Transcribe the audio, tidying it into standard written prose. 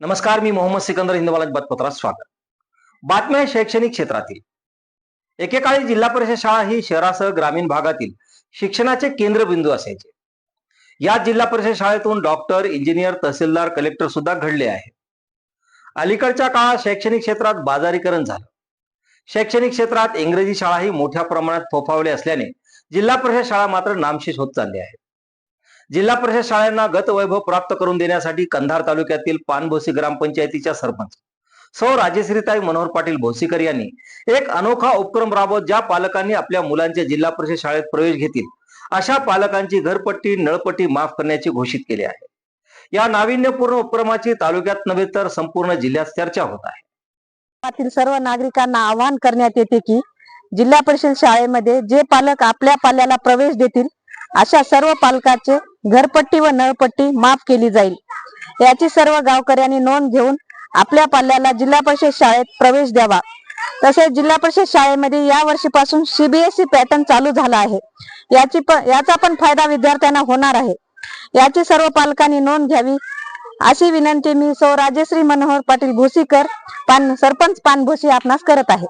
नमस्कार, मी मोहम्मद सिकंदर, हिंदवालाच बातपत्रात स्वागत. बातम्या शैक्षणिक क्षेत्रातील. एकेकाळी जिल्हा परिषद शाळा ही शहरासह ग्रामीण भागातील शिक्षणाचे केंद्रबिंदू असायचे. या जिल्हा परिषद शाळेतून डॉक्टर, इंजिनियर, तहसीलदार, कलेक्टर सुद्धा घडले आहे. अलीकडच्या काळात शैक्षणिक क्षेत्रात बाजारीकरण झालं. शैक्षणिक क्षेत्रात इंग्रजी शाळाही मोठ्या प्रमाणात फोफावले असल्याने जिल्हा परिषद शाळा मात्र नामशेष होत चालली आहे. जिल्हा परिषद शाळांना गतवैभव प्राप्त करून देण्यासाठी कंधार तालुक्यातील पानभोसी ग्रामपंचायतीच्या सरपंच सौ राजेश्रीताई मनोहर पाटील भोसीकर यांनी एक अनोखा उपक्रम राबवत ज्या पालकांनी आपल्या मुलांचे जिल्हा परिषद शाळेत प्रवेश घेतील अशा पालकांची घरपट्टी, नळपट्टी माफ करण्याची घोषित केली आहे. या नाविन्यपूर्ण उपक्रमाची तालुक्यात नव्हे तर संपूर्ण जिल्ह्यात चर्चा होत आहे. सर्व नागरिकांना आवाहन करण्यात येते की जिल्हा परिषद शाळेमध्ये जे पालक आपल्या पाल्याला प्रवेश देतील अशा सर्व पालकाचे घरपट्टी व नळपट्टी माफ केली जाईल. याची सर्व गावकऱ्यांनी नोंद घेऊन आपल्या पाल्याला जिल्हा परिषद शाळेत प्रवेश द्यावा. तसेच जिल्हा परिषद शाळेमध्ये या वर्षीपासून CBSE पॅटर्न चालू झाला आहे. याचा पण फायदा विद्यार्थ्यांना होणार आहे. याची सर्व पालकांनी नोंद घ्यावी अशी विनंती मी सौ राजेश्री मनोहर पाटील भोसीकर सरपंच पानभोसी आपणास करत आहे.